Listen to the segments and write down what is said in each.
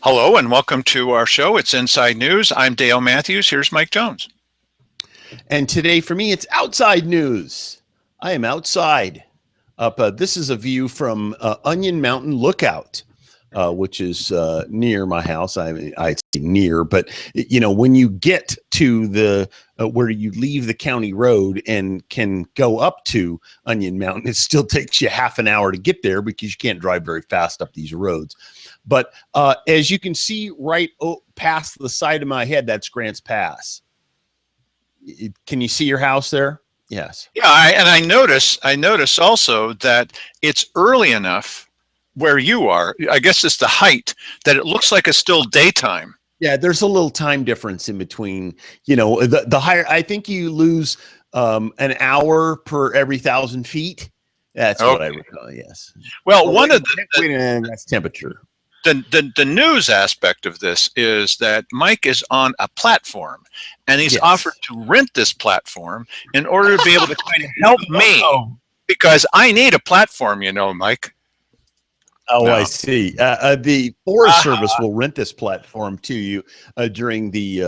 Hello and welcome to our show. It's Inside News. I'm Dale Matthews. Here's Mike Jones. And today for me, it's outside news. I am outside. This is a view from Onion Mountain Lookout, which is near my house. I say near, but you know, when you get to the where you leave the county road and can go up to Onion Mountain, it still takes you half an hour to get there because you can't drive very fast up these roads. But as you can see right past the side of my head, that's Grants Pass. Can you see your house there? Yes. Yeah, I notice also that it's early enough where you are. I guess it's the height that it looks like it's still daytime. Yeah, there's a little time difference in between. You know, the higher, I think you lose an hour per every 1,000 feet. That's okay. What I recall. Yes. Well, one of the that's temperature. The news aspect of this is that Mike is on a platform and he's offered to rent this platform in order to be able to kind of help me because I need a platform, you know, Mike. Oh, no. I see. The Forest Service will rent this platform to you during the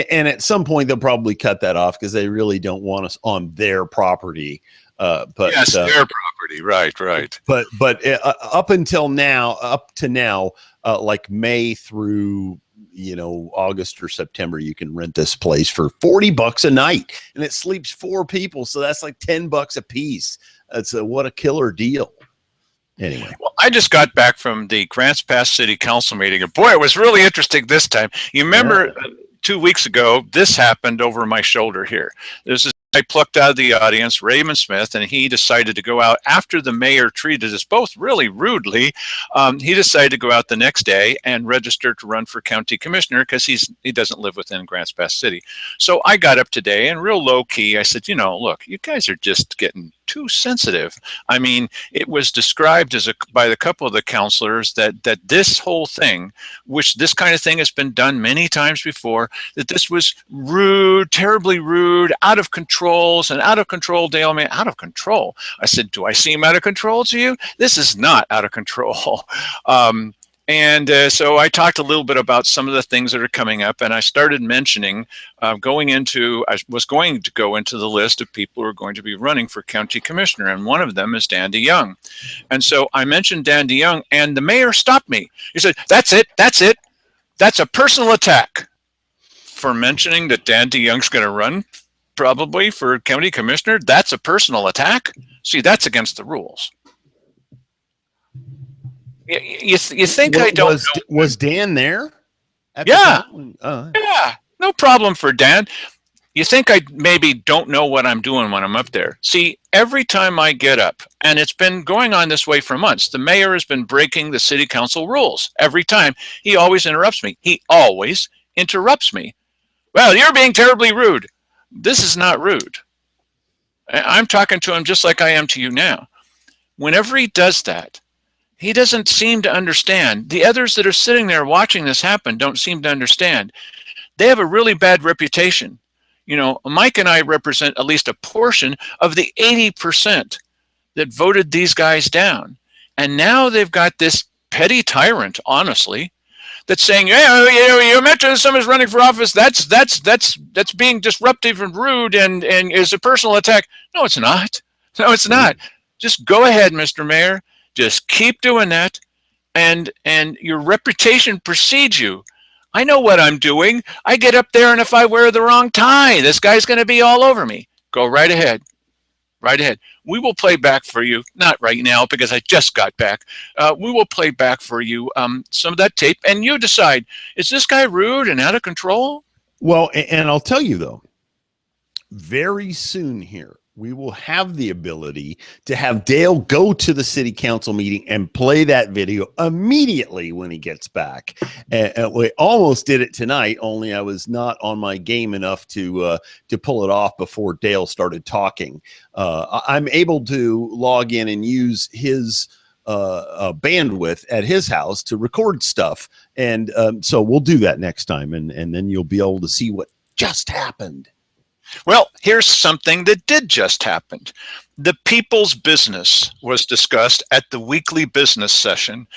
and at some point they'll probably cut that off because they really don't want us on their property. But yes, their property, right. But up to now, like May through August or September, you can rent this place for $40 a night, and it sleeps 4 people, so that's like $10 a piece. That's what a killer deal. Anyway, well, I just got back from the Grants Pass City Council meeting, and boy, it was really interesting this time. You remember 2 weeks ago, this happened over my shoulder here. I plucked out of the audience Raymond Smith, and he decided to go out after the mayor treated us both really rudely. He decided to go out the next day and register to run for county commissioner because he doesn't live within Grants Pass City. So I got up today and real low key, I said, look, you guys are just getting too sensitive. I mean, it was described by a couple of the counselors that this whole thing, which this kind of thing has been done many times before, that this was rude, terribly rude, out of control. And out of control, Dale, man, out of control. I said, do I seem out of control to you? This is not out of control. So I talked a little bit about some of the things that are coming up, and I started mentioning I was going to go into the list of people who are going to be running for county commissioner, and one of them is Dan DeYoung. And so I mentioned Dan DeYoung, and the mayor stopped me. He said, that's it. That's a personal attack for mentioning that Dan DeYoung's going to run probably for county commissioner. That's a personal attack. See, that's against the rules. You think I don't know? Was Dan there? Yeah. Yeah. No problem for Dan. You think I maybe don't know what I'm doing when I'm up there. See, every time I get up, and it's been going on this way for months, the mayor has been breaking the city council rules. Every time. He always interrupts me. Well, you're being terribly rude. This is not rude. I'm talking to him just like I am to you now. Whenever he does that, he doesn't seem to understand. The others that are sitting there watching this happen don't seem to understand. They have a really bad reputation. Mike and I represent at least a portion of the 80% that voted these guys down. And now they've got this petty tyrant, honestly, that's saying, you mentioned someone's running for office. That's being disruptive and rude and is a personal attack. No, it's not. No, it's not. Just go ahead, Mr. Mayor. Just keep doing that, and your reputation precedes you. I know what I'm doing. I get up there, and if I wear the wrong tie, this guy's going to be all over me. Go right ahead. Right ahead. We will play back for you, not right now because I just got back. We will play back for you some of that tape, and you decide, is this guy rude and out of control? Well, and I'll tell you, though, very soon here, we will have the ability to have Dale go to the city council meeting and play that video immediately when he gets back. And we almost did it tonight, only I was not on my game enough to pull it off before Dale started talking. I'm able to log in and use his bandwidth at his house to record stuff. And so we'll do that next time. And then you'll be able to see what just happened. Well, here's something that did just happen. The people's business was discussed at the weekly business session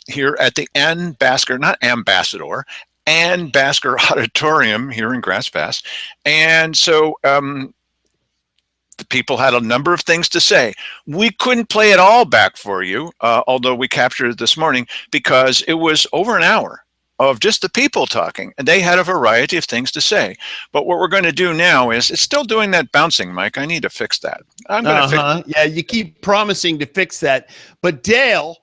here at the Ann Basker, not Ambassador, Ann Basker Auditorium here in Grass Pass. And so the people had a number of things to say. We couldn't play it all back for you, although we captured it this morning, because it was over an hour of just the people talking, and they had a variety of things to say. But what we're going to do now is, it's still doing that bouncing, Mike. I need to fix that. I'm going to fix. Yeah, you keep promising to fix that, but Dale,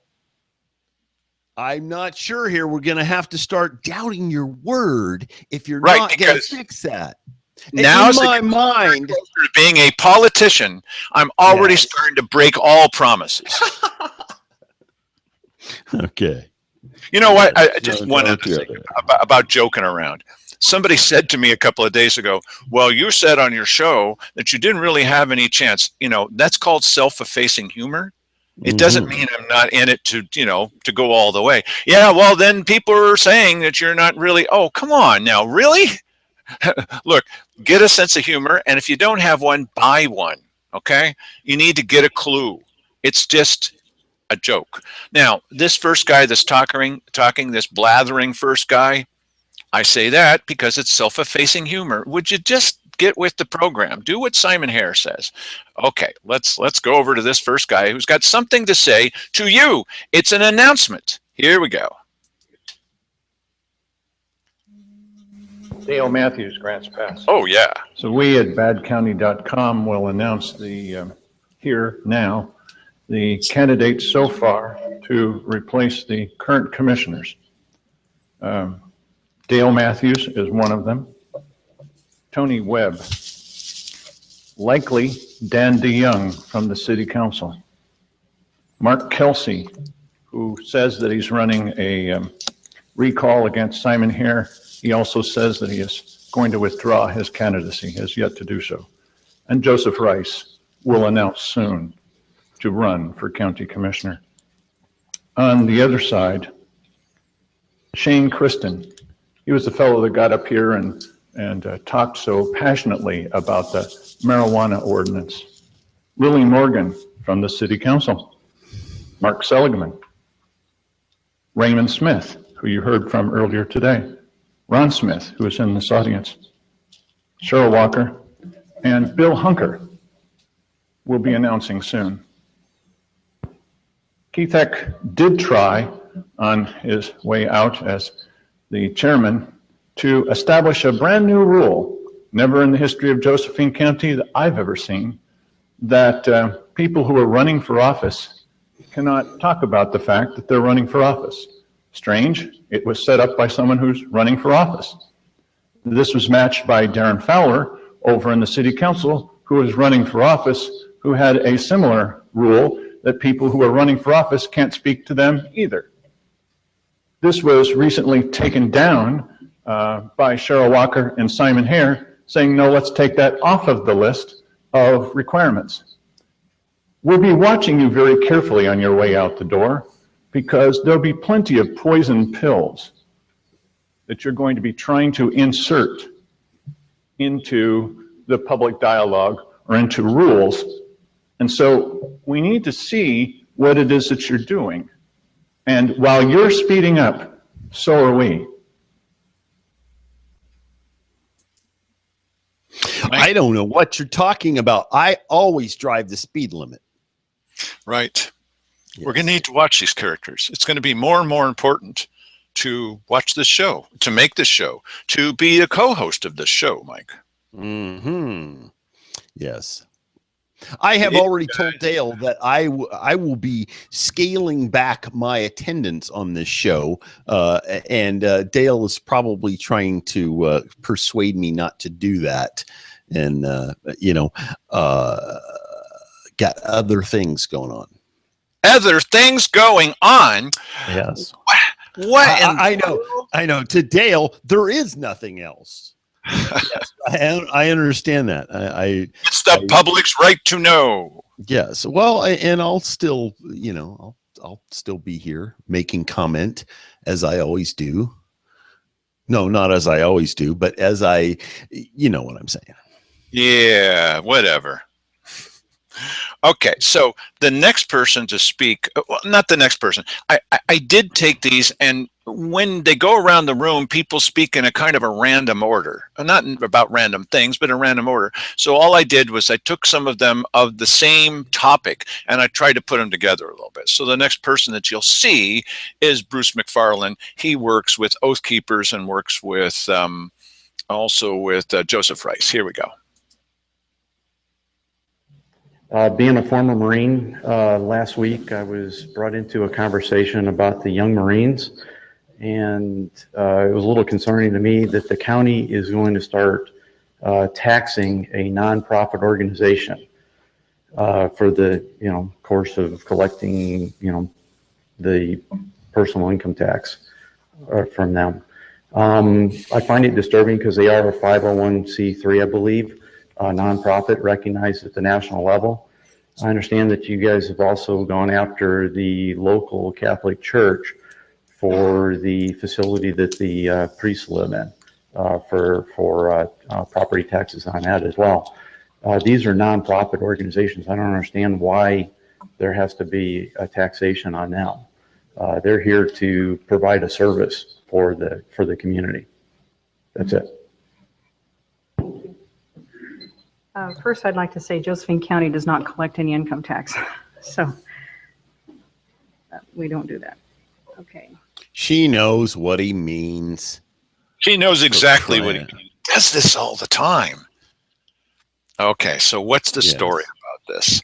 I'm not sure here. We're going to have to start doubting your word if you're not going to fix that. Now, in my mind, being a politician, I'm already starting to break all promises. Okay. You know what? I just wanted to say about joking around. Somebody said to me a couple of days ago, well, you said on your show that you didn't really have any chance. You know, that's called self-effacing humor. It doesn't mean I'm not in it to, to go all the way. Yeah, well, then people are saying that you're not really, oh, come on now, really? Look, get a sense of humor, and if you don't have one, buy one, okay? You need to get a clue. It's just a joke. Now, this first guy that's talking, this blathering first guy, I say that because it's self-effacing humor. Would you just get with the program? Do what Simon Hare says. Okay, let's go over to this first guy who's got something to say to you. It's an announcement. Here we go. Dale Matthews, Grants Pass. Oh, yeah. So we at badcounty.com will announce the here now the candidates so far to replace the current commissioners. Dale Matthews is one of them. Tony Webb. Likely Dan DeYoung from the City Council. Mark Kelsey, who says that he's running a recall against Simon Hare. He also says that he is going to withdraw his candidacy, has yet to do so. And Joseph Rice will announce soon to run for county commissioner. On the other side, Shane Kristen. He was the fellow that got up here and talked so passionately about the marijuana ordinance. Lily Morgan from the City Council. Mark Seligman. Raymond Smith, who you heard from earlier today. Ron Smith, who is in this audience. Cheryl Walker and Bill Hunker will be announcing soon. Keith Eck did try on his way out as the chairman to establish a brand new rule, never in the history of Josephine County that I've ever seen, that people who are running for office cannot talk about the fact that they're running for office. Strange, it was set up by someone who's running for office. This was matched by Darren Fowler over in the City Council, who is running for office, who had a similar rule that people who are running for office can't speak to them either. This was recently taken down by Cheryl Walker and Simon Hare, saying, no, let's take that off of the list of requirements. We'll be watching you very carefully on your way out the door, because there'll be plenty of poison pills that you're going to be trying to insert into the public dialogue or into rules. And so we need to see what it is that you're doing. And while you're speeding up, so are we. I don't know what you're talking about. I always drive the speed limit. Right. Yes. We're going to need to watch these characters. It's going to be more and more important to watch this show, to make this show, to be a co-host of this show, Mike. Mm-hmm. Yes. I have already told Dale that I will be scaling back my attendance on this show, and Dale is probably trying to persuade me not to do that, and got other things going on. Other things going on. Yes. What? I know. To Dale, there is nothing else. Yes, I understand that. It's the public's right to know. Yes. Well, and I'll still, I'll still be here making comment as I always do. No, not as I always do, but as you know what I'm saying. Yeah, whatever. Okay, so the next person to speak, well, not the next person. I did take these, and when they go around the room, people speak in a kind of a random order. Not about random things, but in random order. So all I did was I took some of them of the same topic, and I tried to put them together a little bit. So the next person that you'll see is Bruce McFarland. He works with Oath Keepers and works with also with Joseph Rice. Here we go. Being a former Marine, last week I was brought into a conversation about the young Marines, and it was a little concerning to me that the county is going to start taxing a nonprofit organization for the course of collecting the personal income tax from them. I find it disturbing because they are a 501c3, I believe. Nonprofit recognized at the national level. I understand that you guys have also gone after the local Catholic Church for the facility that the priests live in for property taxes on that as well. These are nonprofit organizations. I don't understand why there has to be a taxation on them. They're here to provide a service for the community. That's it. First, I'd like to say Josephine County does not collect any income tax. So we don't do that. Okay. She knows what he means. She knows exactly what he means. Does this all the time. Okay, so what's the story about this?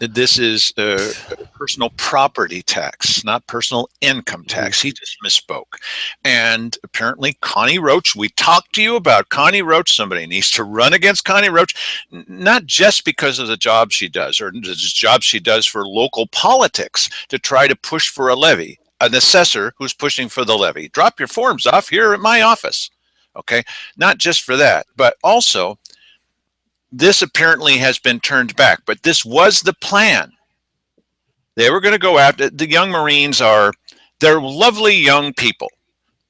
This is a personal property tax, not personal income tax. He just misspoke. And apparently Connie Roach, we talked to you about Connie Roach. Somebody needs to run against Connie Roach, not just because of the job she does or the job she does for local politics to try to push for a levy, an assessor who's pushing for the levy. Drop your forms off here at my office. Okay, not just for that, but also this apparently has been turned back, but this was the plan. They were going to go after the young Marines. They're lovely young people.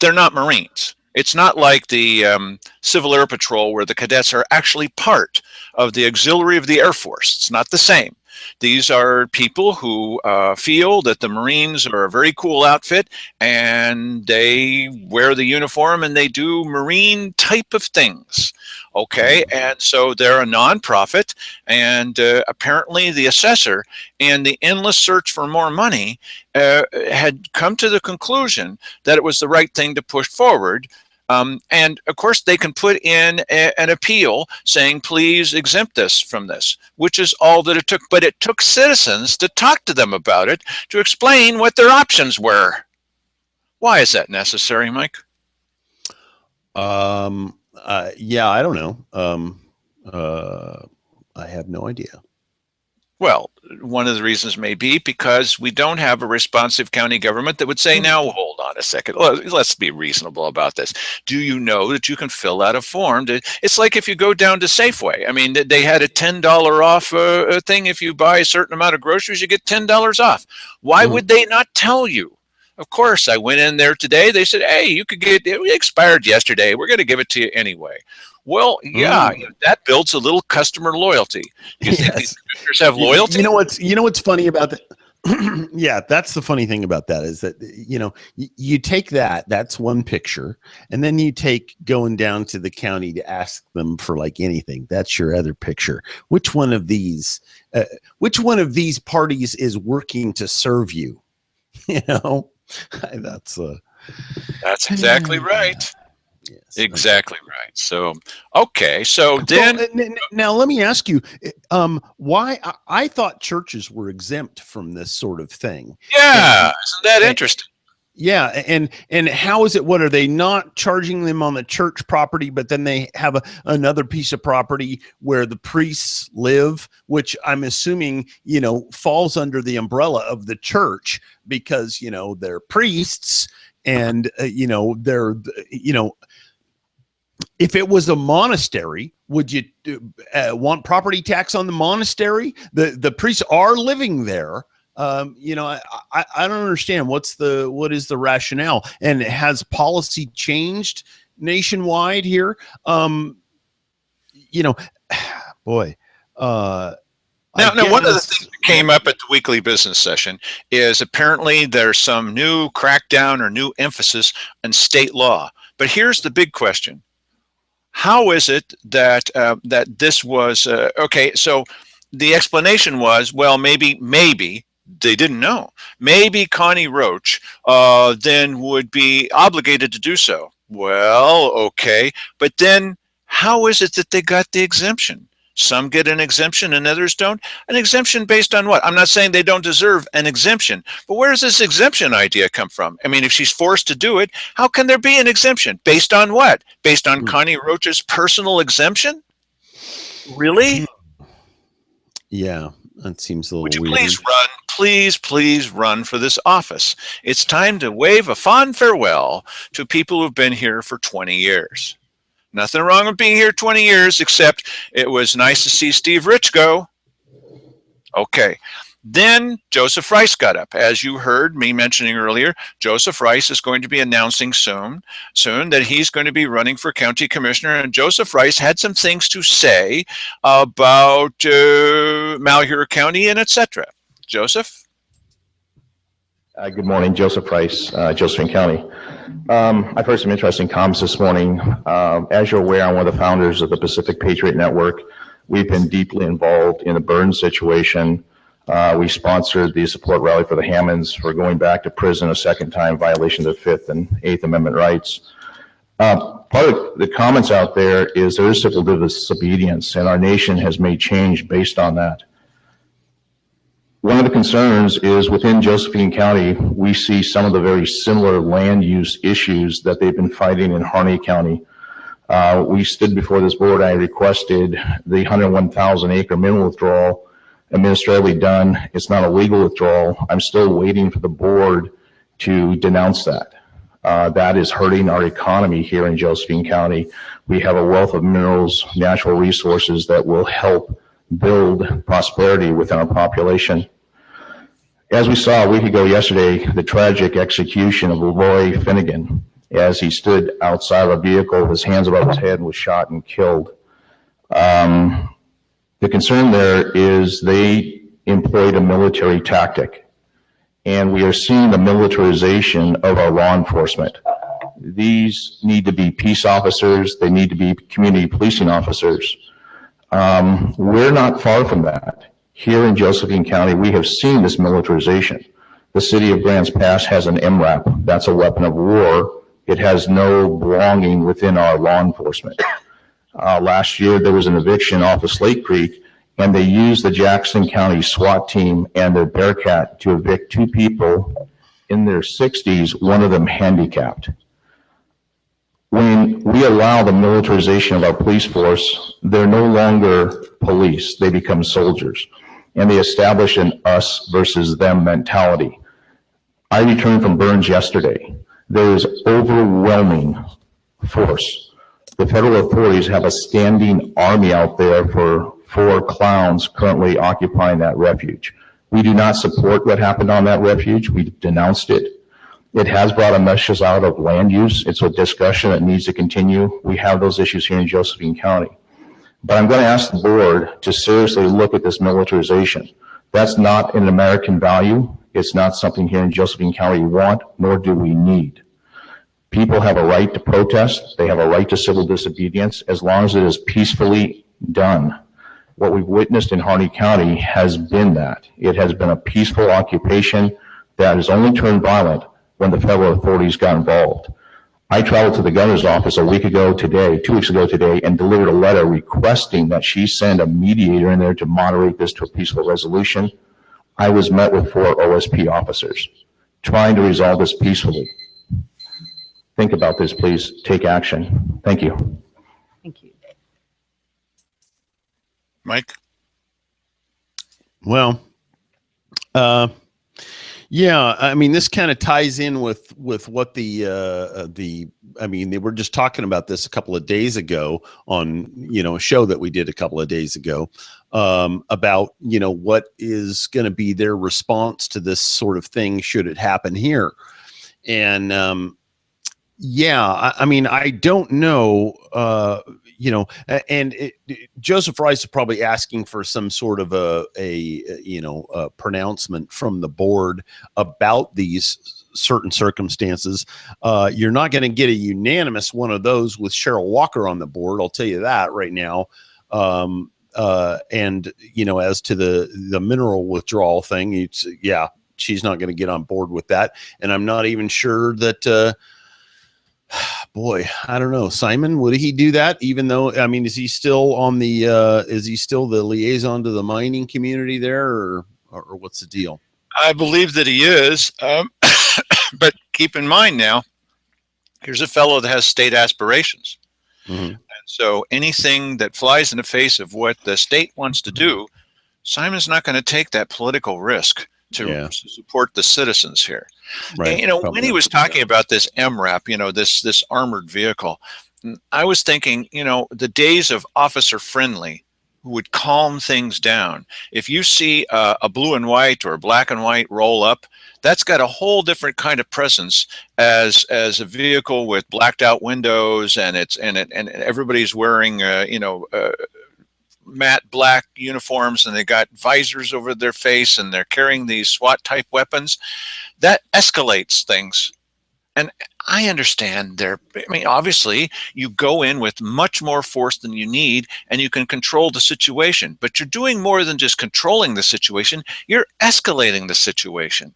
They're not Marines. It's not like the Civil Air Patrol where the cadets are actually part of the auxiliary of the Air Force. It's not the same. These are people who feel that the Marines are a very cool outfit, and they wear the uniform and they do Marine type of things. Okay, and so they're a nonprofit, and apparently the assessor, in the endless search for more money, had come to the conclusion that it was the right thing to push forward. And of course, they can put in an appeal saying, please exempt this from this, which is all that it took. But it took citizens to talk to them about it, to explain what their options were. Why is that necessary, Mike? Yeah, I don't know. I have no idea. Well, one of the reasons may be because we don't have a responsive county government that would say, now, hold on a second. Let's be reasonable about this. Do you know that you can fill out a form? It's like if you go down to Safeway. I mean, they had a $10 off thing. If you buy a certain amount of groceries, you get $10 off. Why would they not tell you? Of course, I went in there today. They said, hey, you could get it expired yesterday. We're going to give it to you anyway. Well, yeah, that builds a little customer loyalty. Do you think these vendors have loyalty? You know what's funny about that? Yeah, that's the funny thing about that is that, you take that's one picture, and then you take going down to the county to ask them for like anything. That's your other picture. Which one of these parties is working to serve you? That's exactly right. Yes, exactly right. So, okay. So then, now let me ask you, why I thought churches were exempt from this sort of thing. Yeah, isn't that interesting? Yeah, and how is it? What are they not charging them on the church property, but then they have another piece of property where the priests live, which I'm assuming falls under the umbrella of the church because they're priests and they're if it was a monastery, would you want property tax on the monastery? The priests are living there. I don't understand what is the rationale, and has policy changed nationwide here? Boy, Now, Again, one of the this- things that came up at the weekly business session is apparently there's some new crackdown or new emphasis on state law. But here's the big question: how is it that that this was okay? So the explanation was, well, maybe they didn't know. Maybe Connie Roach then would be obligated to do so. Well, okay, but then how is it that they got the exemption? Some get an exemption and others don't. An exemption based on what? I'm not saying they don't deserve an exemption, but where does this exemption idea come from? I mean, if she's forced to do it, how can there be an exemption? Based on what? Based on Connie Roach's personal exemption? Really? Yeah, that seems a little Would you weird. please run for this office? It's time to wave a fond farewell to people who've been here for 20 years. Nothing wrong with being here 20 years, except it was nice to see Steve Rich go. Okay. Then Joseph Rice got up. As you heard me mentioning earlier, Joseph Rice is going to be announcing soon that he's going to be running for county commissioner. And Joseph Rice had some things to say about Malheur County and etc. Joseph? Good morning, Joseph Rice, Josephine County. I've heard some interesting comments this morning. As you're aware, I'm one of the founders of the Pacific Patriot Network. We've been deeply involved in the Burns situation. We sponsored the support rally for the Hammonds for going back to prison a second time, violation of the Fifth and Eighth Amendment rights. Part of the comments out there is there is civil disobedience, and our nation has made change based on that. One of the concerns is within Josephine County, we see some of the very similar land use issues that they've been fighting in Harney County. We stood before this board. I requested the 101,000 acre mineral withdrawal administratively done. It's not a legal withdrawal. I'm still waiting for the board to denounce that. That is hurting our economy here in Josephine County. We have a wealth of minerals, natural resources that will help build prosperity within our population. As we saw a week ago yesterday, the tragic execution of Leroy Finnegan as he stood outside of a vehicle with his hands above his head and was shot and killed. The concern there is they employed a military tactic, and we are seeing the militarization of our law enforcement. These need to be peace officers. They need to be community policing officers. We're not far from that. Here in Josephine County, we have seen this militarization. The city of Grants Pass has an MRAP. That's a weapon of war. It has no belonging within our law enforcement. Last year, there was an eviction off of Slate Creek, and they used the Jackson County SWAT team and their Bearcat to evict two people in their 60s, one of them handicapped. When we allow the militarization of our police force, they're no longer police, they become soldiers, and they establish an us versus them mentality. I returned from Burns yesterday. There is overwhelming force. The federal authorities have a standing army out there for 4 clowns currently occupying that refuge. We do not support what happened on that refuge. We denounced it. It has brought a message out of land use. It's a discussion that needs to continue. We have those issues here in Josephine County. But I'm going to ask the board to seriously look at this militarization. That's not an American value. It's not something here in Josephine County we want, nor do we need. People have a right to protest. They have a right to civil disobedience as long as it is peacefully done. What we've witnessed in Harney County has been that. It has been a peaceful occupation that has only turned violent when the federal authorities got involved. I traveled to the governor's office a week ago today, 2 weeks ago today, and delivered a letter requesting that she send a mediator in there to moderate this to a peaceful resolution. I was met with 4 OSP officers trying to resolve this peacefully. Think about this, please. Take action. Thank you. Thank you. Mike? Well, yeah, I mean, this kind of ties in with what I mean, they were just talking about this a couple of days ago on, a show that we did a couple of days ago, about, what is going to be their response to this sort of thing should it happen here. And Yeah, I mean, I don't know, and Joseph Rice is probably asking for some sort of a pronouncement from the board about these certain circumstances. You're not going to get a unanimous one of those with Cheryl Walker on the board. I'll tell you that right now. And as to the mineral withdrawal thing, she's not going to get on board with that, and I'm not even sure that. Boy, I don't know. Simon, would he do that? Even though, I mean, is he still the liaison to the mining community there, or what's the deal? I believe that he is. But keep in mind now, here's a fellow that has state aspirations. Mm-hmm. And so anything that flies in the face of what the state wants to do, Simon's not going to take that political risk to support the citizens here. Right. And, when he was talking about this MRAP, this armored vehicle, I was thinking, the days of officer friendly would calm things down. If you see a blue and white or black and white roll up, that's got a whole different kind of presence as a vehicle with blacked out windows, and everybody's wearing matte black uniforms, and they got visors over their face, and they're carrying these SWAT type weapons. That escalates things. And I understand obviously you go in with much more force than you need, and you can control the situation, but you're doing more than just controlling the situation. You're escalating the situation.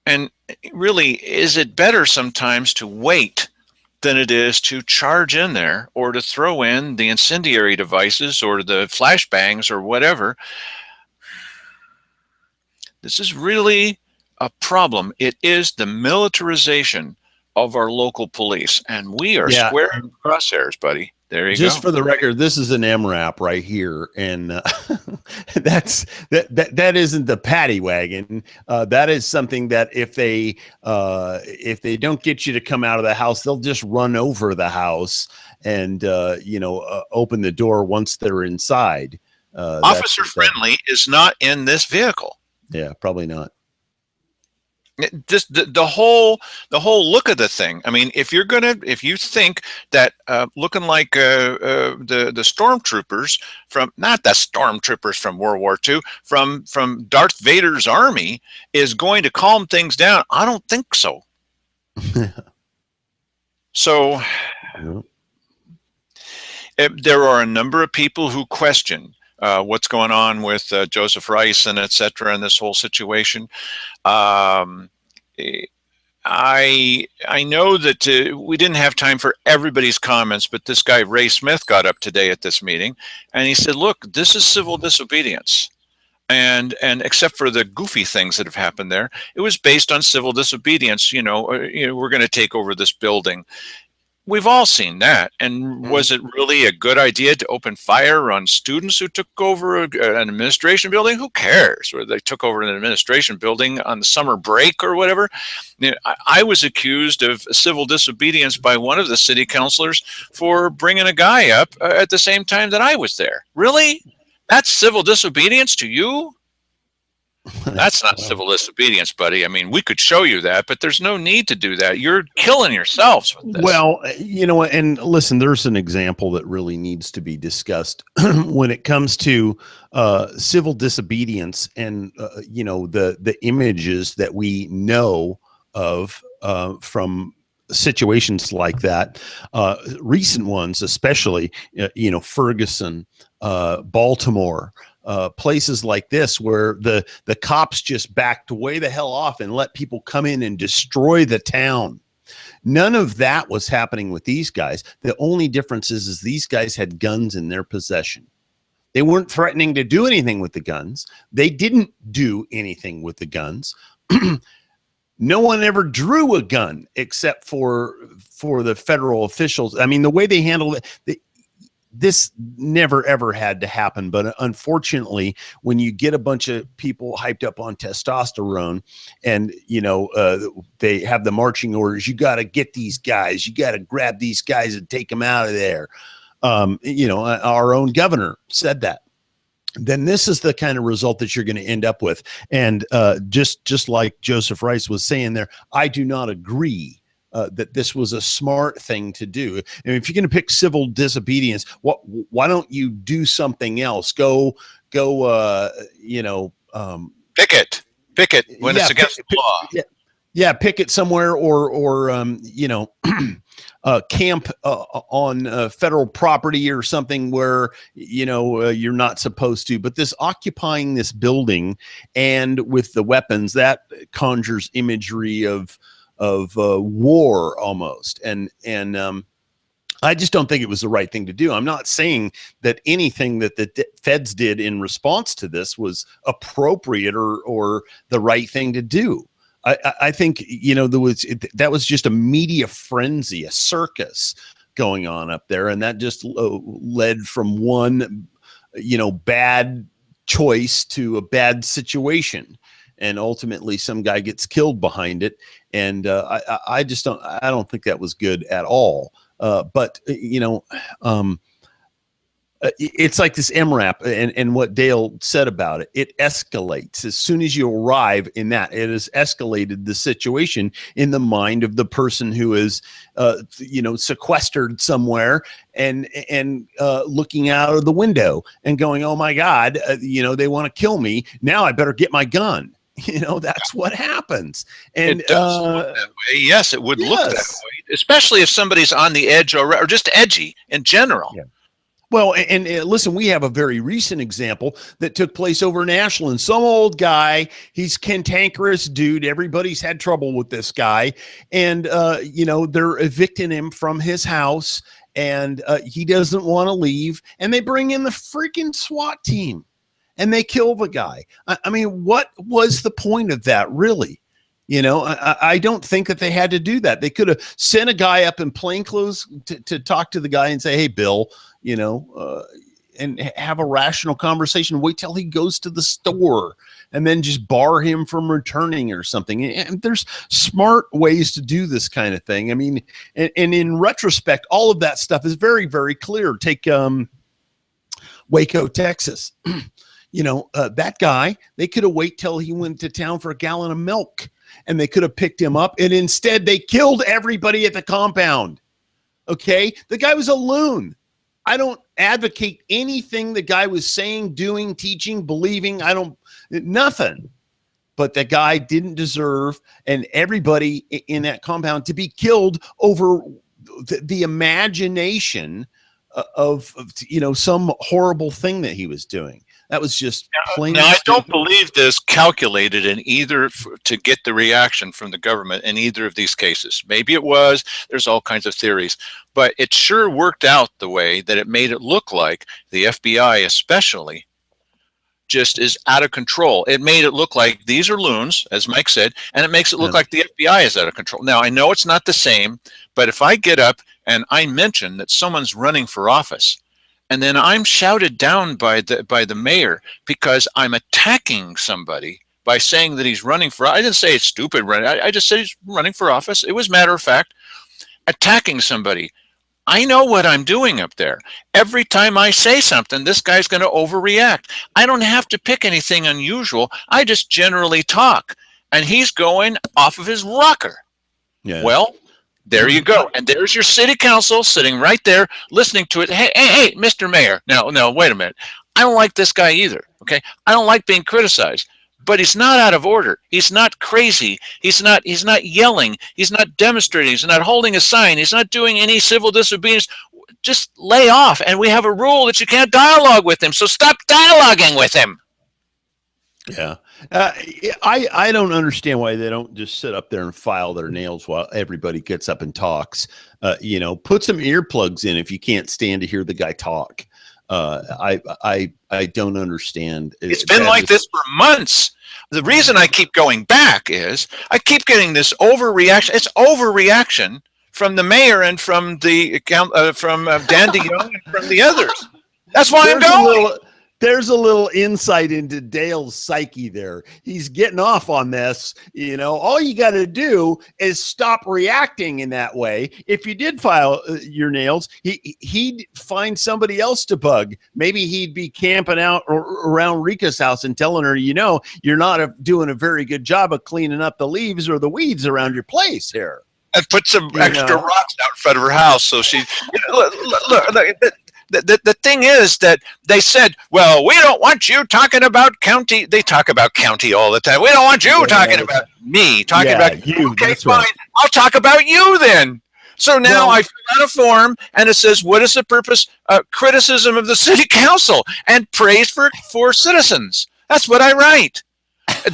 And really, is it better sometimes to wait than it is to charge in there, or to throw in the incendiary devices or the flashbangs or whatever? This is really a problem. It is the militarization of our local police, and we are square in crosshairs, buddy. There you go. Just for the record, this is an MRAP right here, and that isn't the paddy wagon. That is something that if they don't get you to come out of the house, they'll just run over the house and open the door once they're inside. Officer friendly is not in this vehicle. Yeah, probably not. Just the whole look of the thing. I mean, if you think that looking like the stormtroopers from, not the stormtroopers from World War II, from Darth Vader's army is going to calm things down, I don't think so. So there are a number of people who question what's going on with Joseph Rice and et cetera, and this whole situation. I know that we didn't have time for everybody's comments, but this guy, Ray Smith, got up today at this meeting, and he said, look, this is civil disobedience. And except for the goofy things that have happened there, it was based on civil disobedience. We're going to take over this building. We've all seen that. And was it really a good idea to open fire on students who took over an administration building? Who cares? Or they took over an administration building on the summer break or whatever. I was accused of civil disobedience by one of the city councilors for bringing a guy up at the same time that I was there. Really? That's civil disobedience to you? That's not civil disobedience, buddy. I mean, we could show you that, but there's no need to do that. You're killing yourselves with this. Well, and listen, there's an example that really needs to be discussed when it comes to civil disobedience and, the images that we know of from situations like that, recent ones, especially, Ferguson, Baltimore, places like this where the cops just backed way the hell off and let people come in and destroy the town. None of that was happening with these guys. The only difference is these guys had guns in their possession. They weren't threatening to do anything with the guns. They didn't do anything with the guns. No one ever drew a gun except for the federal officials. I mean, the way they handled it, this never, ever had to happen. But unfortunately, when you get a bunch of people hyped up on testosterone and, they have the marching orders, you got to get these guys, you got to grab these guys and take them out of there. Our own governor said that. then this is the kind of result that you're going to end up with. And just like Joseph Rice was saying there, I do not agree that this was a smart thing to do. And if you're going to pick civil disobedience, why don't you do something else? Go, Picket when it's against the law. Yeah, picket somewhere or camp on federal property or something where you're not supposed to. But this occupying this building and with the weapons, that conjures imagery of war almost, and I just don't think it was the right thing to do. I'm not saying that anything that the feds did in response to this was appropriate or the right thing to do. I think that was just a media frenzy, a circus going on up there, and that just led from one bad choice to a bad situation, and ultimately some guy gets killed behind it, and I don't think that was good at all. But it's like this MRAP and what Dale said about it escalates. As soon as you arrive in that, it has escalated the situation in the mind of the person who is, sequestered somewhere and looking out of the window and going, oh my God, they want to kill me. Now I better get my gun. That's what happens. And it does look that way. Yes, it would look that way, especially if somebody's on the edge or just edgy in general. Yeah. Well, and listen, we have a very recent example that took place over in Ashland. Some old guy, he's cantankerous dude. Everybody's had trouble with this guy. And, they're evicting him from his house and he doesn't want to leave. And they bring in the freaking SWAT team and they kill the guy. I mean, what was the point of that, really? I don't think that they had to do that. They could have sent a guy up in plainclothes to talk to the guy and say, hey, Bill, and have a rational conversation. Wait till he goes to the store and then just bar him from returning or something. And there's smart ways to do this kind of thing. I mean, and in retrospect, all of that stuff is very, very clear. Take Waco, Texas. That guy, they could have waited till he went to town for a gallon of milk and they could have picked him up. And instead they killed everybody at the compound. Okay. The guy was a loon. I don't advocate anything the guy was saying, doing, teaching, believing. Nothing. But the guy didn't deserve, and everybody in that compound, to be killed over the imagination of some horrible thing that he was doing. That was just plain. Now, I don't believe this calculated in either to get the reaction from the government in either of these cases. Maybe it was. There's all kinds of theories, but it sure worked out the way that it made it look like the FBI, especially, just is out of control. It made it look like these are loons, as Mike said, and it makes it look like the FBI is out of control. Now, I know it's not the same, but if I get up and I mention that someone's running for office, and then I'm shouted down by the mayor because I'm attacking somebody by saying that he's running for, I didn't say it's stupid running. I just said he's running for office. It was matter of fact, attacking somebody. I know what I'm doing up there. Every time I say something, this guy's going to overreact. I don't have to pick anything unusual. I just generally talk, and he's going off of his rocker. Yeah. Well, there you go. And there's your city council sitting right there listening to it. Hey, Mr. Mayor. No, wait a minute. I don't like this guy either. Okay. I don't like being criticized, but he's not out of order. He's not crazy. He's not yelling. He's not demonstrating. He's not holding a sign. He's not doing any civil disobedience. Just lay off. And we have a rule that you can't dialogue with him. So stop dialoguing with him. Yeah. I don't understand why they don't just sit up there and file their nails while everybody gets up and talks. Put some earplugs in if you can't stand to hear the guy talk. I don't understand. It's been like this for months. The reason I keep going back is I keep getting this overreaction. It's overreaction from the mayor and from Dan DeYoung and from the others. That's why I'm going. there's a little insight into Dale's psyche there. He's getting off on this. You know, all you got to do is stop reacting in that way. If you did file your nails, he'd find somebody else to bug. Maybe he'd be camping out around Rika's house and telling her, you know, you're not doing a very good job of cleaning up the leaves or the weeds around your place here. And put some extra rocks out in front of her house. So she, look, the thing is that they said, well, we don't want you talking about county. They talk about county all the time. We don't want you talking about me, talking about you. Okay, that's fine. right. I'll talk about you then. So now I fill out a form and it says, what is the purpose? Criticism of the city council and praise for citizens. That's what I write.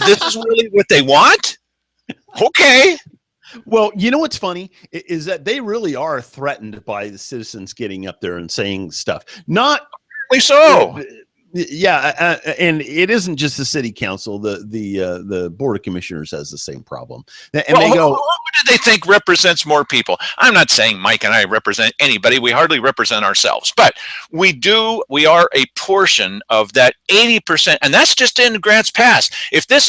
This is really what they want? Okay. Well, you know what's funny is that they really are threatened by the citizens getting up there and saying stuff. Not so. Yeah, and it isn't just the city council. The board of commissioners has the same problem. And they go, who do they think represents more people? I'm not saying Mike and I represent anybody. We hardly represent ourselves, but we are a portion of that 80%, and that's just in Grants Pass. If this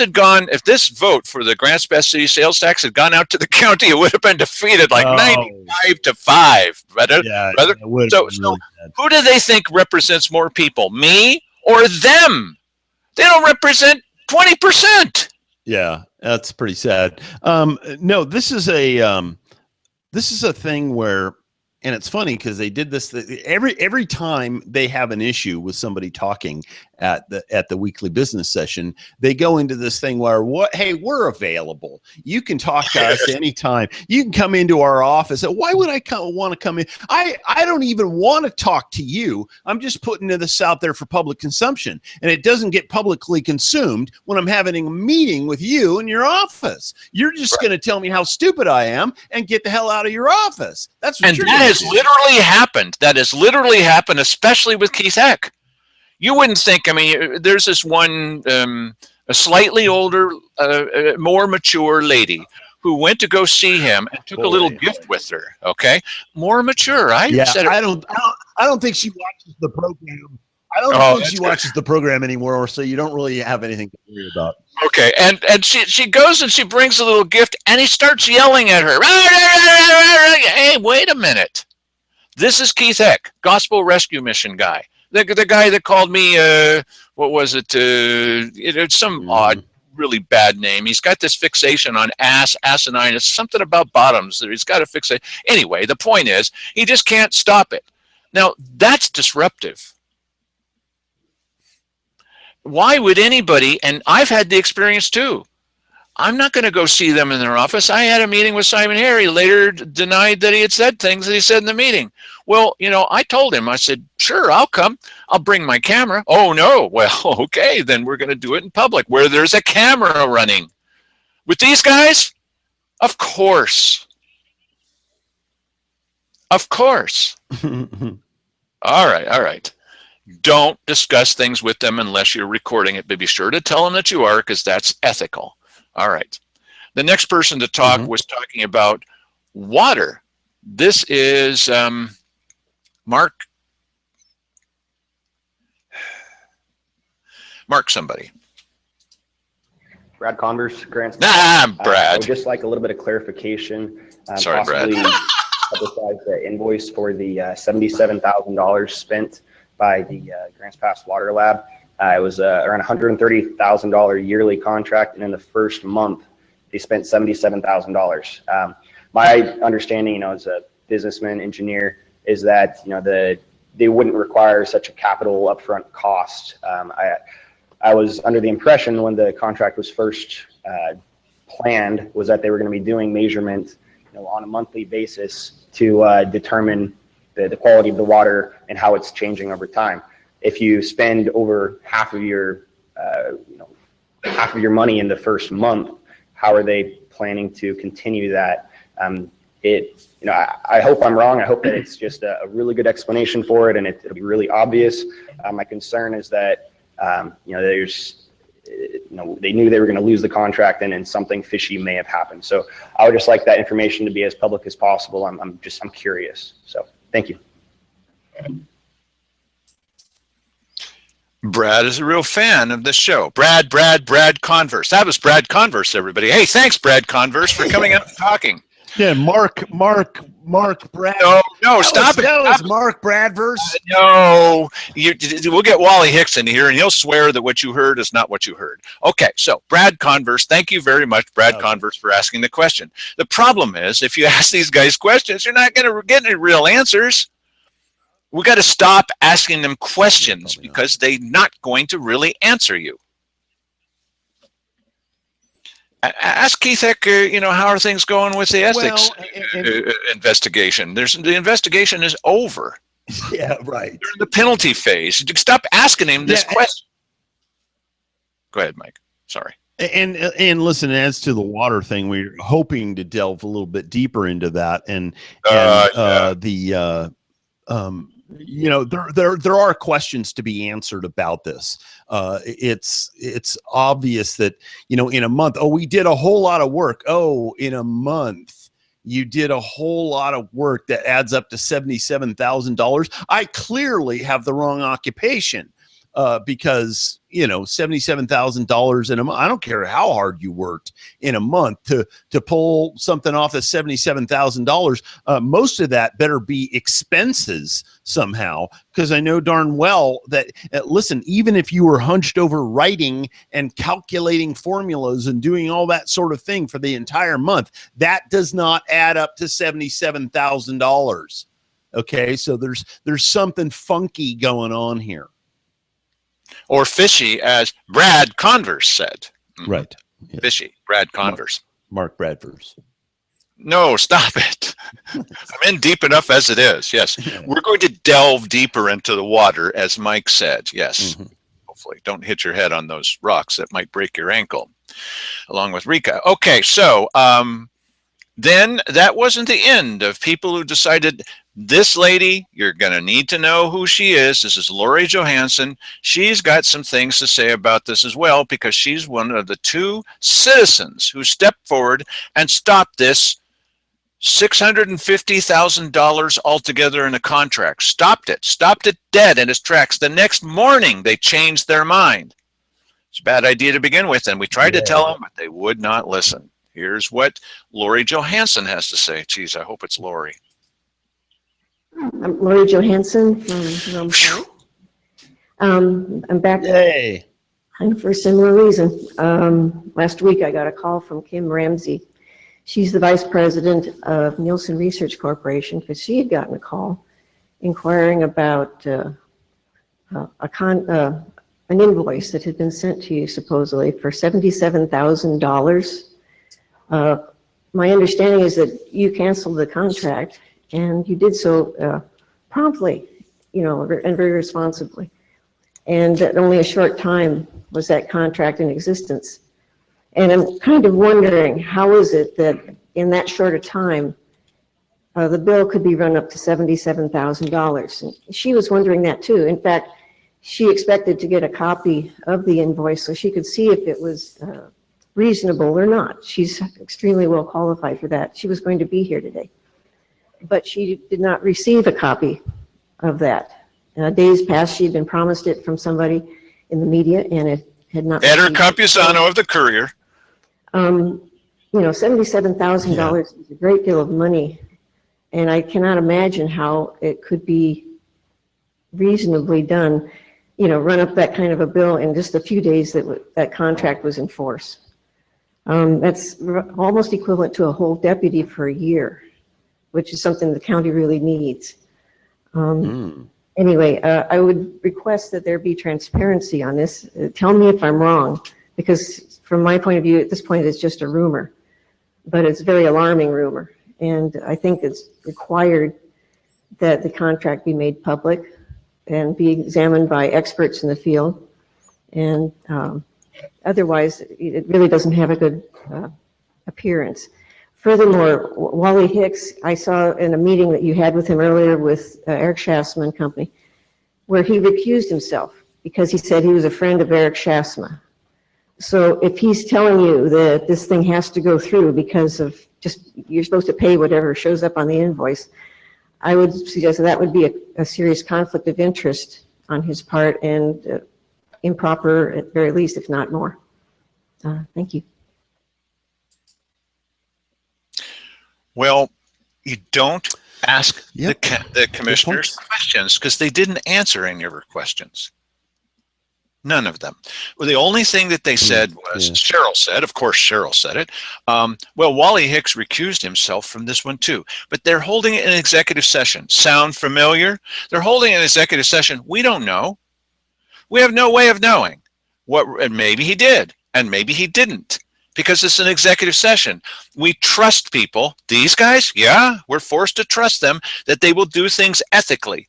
vote for the Grants Pass city sales tax had gone out to the county, it would have been defeated like 95-5. So who do they think represents more people? Me or them? They don't represent 20%. Yeah, that's pretty sad. No, this is a thing where, and it's funny because they did this every time they have an issue with somebody talking at the weekly business session, they go into this thing where hey, we're available. You can talk to us anytime. You can come into our office. Why would I want to come in? I don't even want to talk to you. I'm just putting this out there for public consumption, and it doesn't get publicly consumed when I'm having a meeting with you in your office. You're just going to tell me how stupid I am and get the hell out of your office. That's what that has literally happened. That has literally happened, especially with Keith Eck. You wouldn't think, I mean, there's this one, a slightly older, more mature lady who went to go see him and took a little gift with her. Okay. More mature. I don't think she watches the program. I don't think she watches the program anymore. So you don't really have anything to worry about. Okay. And she goes and she brings a little gift and he starts yelling at her. Hey, wait a minute. This is Keith Eck, Gospel Rescue Mission guy. The guy that called me, what was it? It's some odd, really bad name. He's got this fixation on asinine. It's something about bottoms. He's got a fixation. Anyway, the point is, he just can't stop it. Now, that's disruptive. Why would anybody, and I've had the experience too, I'm not going to go see them in their office. I had a meeting with Simon Harry, later denied that he had said things that he said in the meeting. Well, you know, I told him, I said, sure, I'll come. I'll bring my camera. Oh, no. Well, okay, then we're going to do it in public where there's a camera running. With these guys? Of course. Of course. All right. Don't discuss things with them unless you're recording it, but be sure to tell them that you are, because that's ethical. All right. The next person to talk was talking about water. This is Mark somebody. Brad Converse, Grants. Brad. I would just like a little bit of clarification. Sorry, Brad. Publicize the invoice for the $77,000 spent by the Grants Pass Water Lab. It was around $130,000 yearly contract, and in the first month, they spent $77,000. My understanding, as a businessman, engineer, is that they wouldn't require such a capital upfront cost. I was under the impression when the contract was first planned was that they were going to be doing measurement, on a monthly basis to determine the quality of the water and how it's changing over time. If you spend over half of your money in the first month, how are they planning to continue that? I hope I'm wrong. I hope that it's just a really good explanation for it, and it'll be really obvious. My concern is that they knew they were going to lose the contract, and something fishy may have happened. So I would just like that information to be as public as possible. I'm curious. So thank you. Brad is a real fan of this show. Brad Converse. That was Brad Converse, everybody. Hey, thanks, Brad Converse, for coming up and talking. Yeah, Mark Brad. No, stop it. That was Mark Bradverse. No, we'll get Wally Hicks in here, and he'll swear that what you heard is not what you heard. Okay, so Brad Converse, thank you very much, Brad Converse, for asking the question. The problem is, if you ask these guys questions, you're not going to get any real answers. We got to stop asking them questions because they're not going to really answer you. Ask Keith Heck, how are things going with the ethics investigation? The investigation is over. Yeah, right. They're in the penalty phase. Stop asking him this question. Go ahead, Mike. Sorry. And listen, as to the water thing, we're hoping to delve a little bit deeper into that, there are questions to be answered about this. It's obvious that, in a month, we did a whole lot of work. In a month, you did a whole lot of work that adds up to $77,000. I clearly have the wrong occupation. Because $77,000 in a month. I don't care how hard you worked in a month to pull something off that's $77,000. Most of that better be expenses somehow, because I know darn well that listen, even if you were hunched over writing and calculating formulas and doing all that sort of thing for the entire month, that does not add up to $77,000. Okay, so there's something funky going on here. Or fishy, as Brad Converse said. Right. Yeah. Fishy, Brad Converse. Mark Bradverse. No, stop it. I'm in deep enough as it is. Yes. We're going to delve deeper into the water, as Mike said. Yes. Mm-hmm. Hopefully. Don't hit your head on those rocks that might break your ankle, along with Rika. Okay, so then that wasn't the end of people who decided, this lady, you're going to need to know who she is. This is Lori Johansson. She's got some things to say about this as well, because she's one of the 2 citizens who stepped forward and stopped this $650,000 altogether in a contract. Stopped it dead in its tracks. The next morning, they changed their mind. It's a bad idea to begin with, and we tried to tell them, but they would not listen. Here's what Lori Johansson has to say. Geez, I hope it's Lori. I'm Lori Johansson from Rome County. I'm back for a similar reason. Last week I got a call from Kim Ramsey. She's the vice president of Nielsen Research Corporation, because she had gotten a call inquiring about an invoice that had been sent to you supposedly for $77,000. My understanding is that you canceled the contract, and you did so promptly, and very responsibly. And that only a short time was that contract in existence. And I'm kind of wondering, how is it that in that short a time, the bill could be run up to $77,000? And she was wondering that too. In fact, she expected to get a copy of the invoice so she could see if it was reasonable or not. She's extremely well qualified for that. She was going to be here today, but she did not receive a copy of that. Days passed, she had been promised it from somebody in the media, and it had not. Eder Campusano of the Courier. $77,000 is a great deal of money, and I cannot imagine how it could be reasonably done, run up that kind of a bill in just a few days that contract was in force. That's almost equivalent to a whole deputy for a year, which is something the county really needs. Anyway, I would request that there be transparency on this. Tell me if I'm wrong, because from my point of view, at this point, it's just a rumor, but it's a very alarming rumor. And I think it's required that the contract be made public and be examined by experts in the field. And otherwise, it really doesn't have a good appearance. Furthermore, Wally Hicks, I saw in a meeting that you had with him earlier with Eric Shasma and company, where he recused himself because he said he was a friend of Eric Shasma. So if he's telling you that this thing has to go through because of just, you're supposed to pay whatever shows up on the invoice, I would suggest that would be a serious conflict of interest on his part, and improper at very least, if not more. Thank you. Well, you don't ask Yep. the commissioners questions because they didn't answer any of her questions. None of them. Well, the only thing that they said was, yeah. Cheryl said, of course Cheryl said it, well, Wally Hicks recused himself from this one too, but they're holding an executive session. Sound familiar? They're holding an executive session. We don't know. We have no way of knowing what, and maybe he did, and maybe he didn't, because it's an executive session. We trust people. These guys, yeah, we're forced to trust them that they will do things ethically.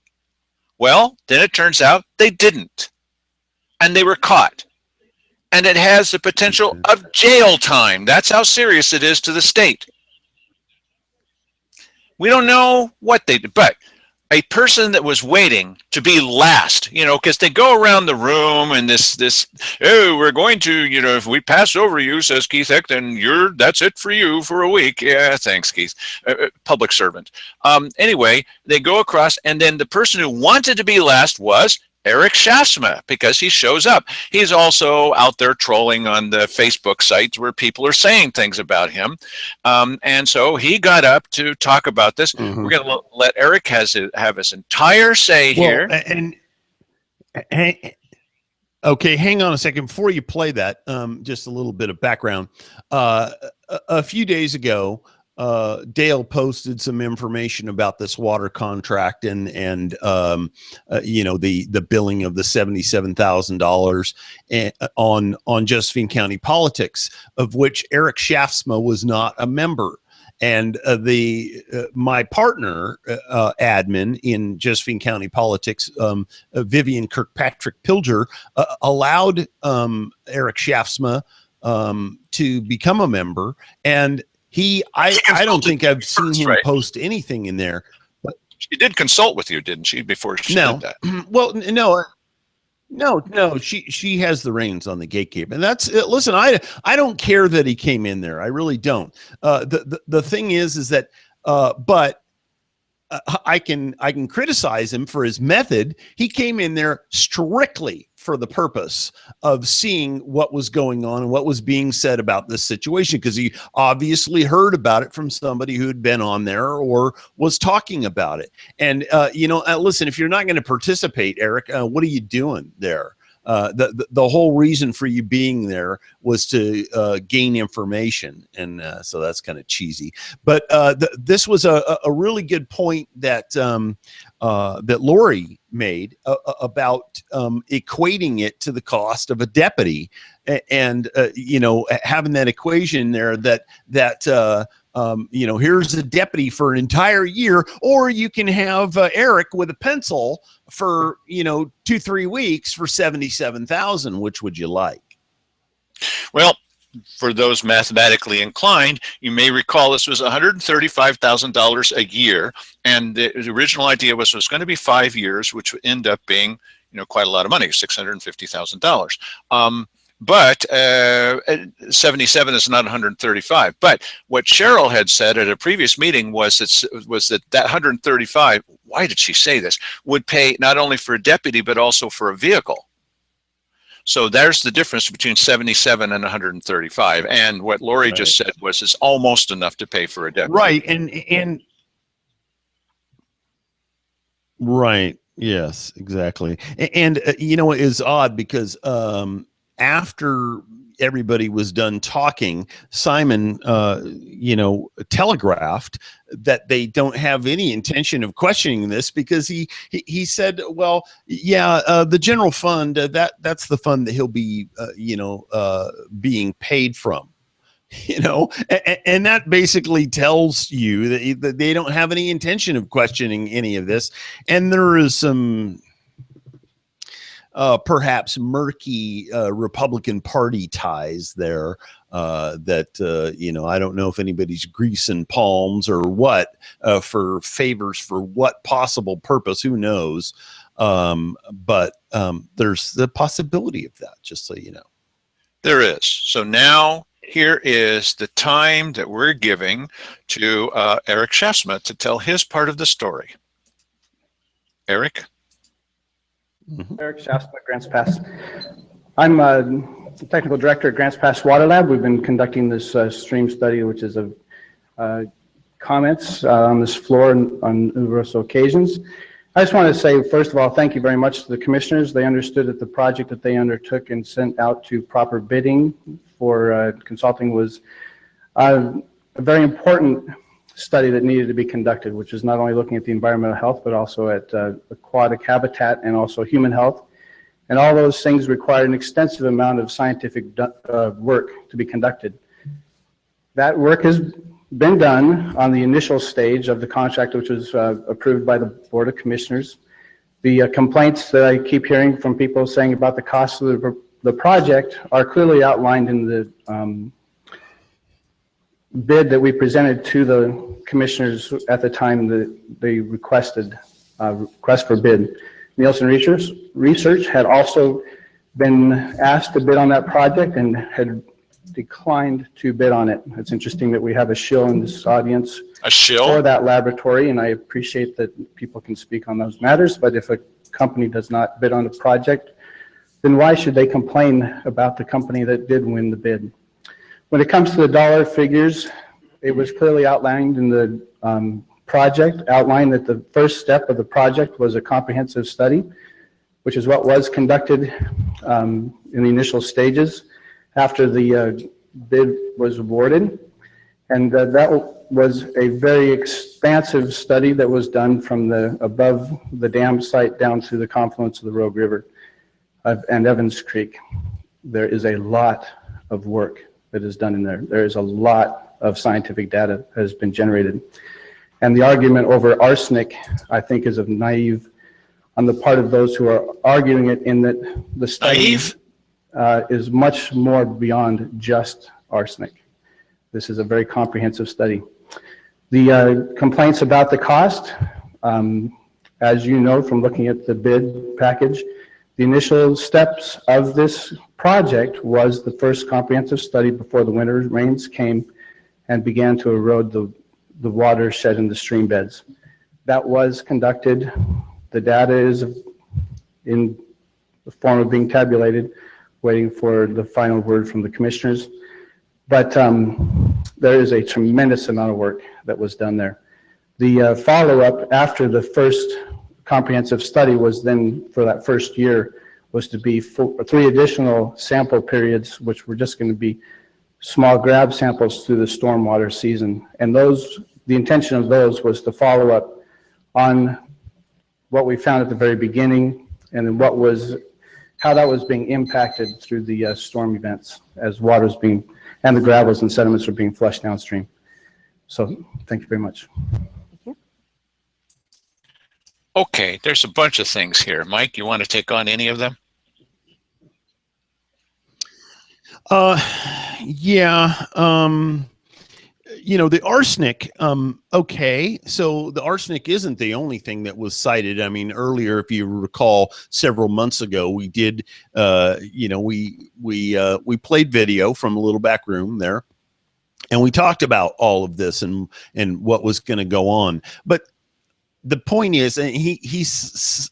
Well, then it turns out they didn't. And they were caught. And it has the potential of jail time. That's how serious it is to the state. We don't know what they did, but a person that was waiting to be last, you know, because they go around the room and oh, we're going to, you know, if we pass over you, says Keith Heck, then that's it for you for a week. Yeah, thanks, Keith. Public servant. Anyway, they go across, and then the person who wanted to be last was Eric Shaftsma, because he shows up. He's also out there trolling on the Facebook sites where people are saying things about him. And so he got up to talk about this. Mhm. We're going to let Eric have his entire say here. And okay, hang on a second. Before you play that, just a little bit of background. A few days ago, Dale posted some information about this water contract and you know, the billing of the $77,000 on Josephine County Politics, of which Eric Shaftsma was not a member. And my partner, admin in Josephine County Politics, Vivian Kirkpatrick Pilger, allowed Eric Shaftsma to become a member, and I don't think I've seen him post anything in there. But she did consult with you, didn't she, before she did that? Well, no. She has the reins on the gatekeeper, and that's listen. I don't care that he came in there. I really don't. The thing is that but I can criticize him for his method. He came in there strictly for the purpose of seeing what was going on and what was being said about this situation, because he obviously heard about it from somebody who had been on there or was talking about it. And you know, listen, if you're not going to participate, Eric, what are you doing there? The whole reason for you being there was to gain information, and so that's kind of cheesy. But this was a really good point that that Lori made about equating it to the cost of a deputy, and you know, having that equation there that you know, here's a deputy for an entire year, or you can have Eric with a pencil for, you know, 2-3 weeks for $77,000. Which would you like? Well, for those mathematically inclined, you may recall this was $135,000 a year, and the original idea was it was going to be 5 years, which would end up being, you know, quite a lot of money, $650,000. But 77 is not 135. But what Cheryl had said at a previous meeting was that 135, why did she say this, would pay not only for a deputy, but also for a vehicle. So there's the difference between 77 and 135. And what Lori just said was it's almost enough to pay for a deputy. Right. And right. Yes, exactly. And you know, it is odd because after everybody was done talking, Simon, you know, telegraphed that they don't have any intention of questioning this, because he said, well, yeah, the general fund, that's the fund that he'll be, you know, being paid from. You know, and that basically tells you that they don't have any intention of questioning any of this. And there is some perhaps murky Republican Party ties there that, you know, I don't know if anybody's greasing palms or what for favors for what possible purpose, who knows. But there's the possibility of that, just so you know. There is. So now here is the time that we're giving to Eric Shaftsma to tell his part of the story. Eric? Eric Shasta, Grants Pass. I'm the technical director at Grants Pass Water Lab. We've been conducting this stream study, which is of comments on this floor on numerous occasions. I just want to say, first of all, thank you very much to the commissioners. They understood that the project that they undertook and sent out to proper bidding for consulting was a very important study that needed to be conducted, which is not only looking at the environmental health, but also at aquatic habitat and also human health. And all those things require an extensive amount of scientific work to be conducted. That work has been done on the initial stage of the contract, which was approved by the Board of Commissioners. The complaints that I keep hearing from people saying about the cost of the project are clearly outlined in the bid that we presented to the commissioners at the time that they requested request for bid. Nielsen Research had also been asked to bid on that project and had declined to bid on it. It's interesting that we have a shill in this audience for that laboratory, and I appreciate that people can speak on those matters, but if a company does not bid on a project, then why should they complain about the company that did win the bid? When it comes to the dollar figures, it was clearly outlined in the project, outlined that the first step of the project was a comprehensive study, which is what was conducted in the initial stages after the bid was awarded. And that was a very expansive study that was done from above the dam site down to the confluence of the Rogue River and Evans Creek. There is a lot of work that is done in there. There is a lot of scientific data that has been generated. And the argument over arsenic, I think, is of naive on the part of those who are arguing it, in that the study is much more beyond just arsenic. This is a very comprehensive study. The complaints about the cost, as you know from looking at the bid package, the initial steps of this project was the first comprehensive study before the winter rains came and began to erode the watershed in the stream beds. That was conducted. The data is in the form of being tabulated, waiting for the final word from the commissioners. But there is a tremendous amount of work that was done there. The follow-up after the first comprehensive study was then, for that first year, was to be 3 additional sample periods, which were just going to be small grab samples through the stormwater season. And those, the intention of those was to follow up on what we found at the very beginning, and then how that was being impacted through the storm events as water's being, and the gravels and sediments are being flushed downstream. So thank you very much. Okay, there's a bunch of things here. Mike, you want to take on any of them? Yeah. You know, the arsenic, okay, so the arsenic isn't the only thing that was cited. I mean, earlier, if you recall, several months ago, we did, you know, we played video from a little back room there, and we talked about all of this and what was going to go on. But the point is, and he's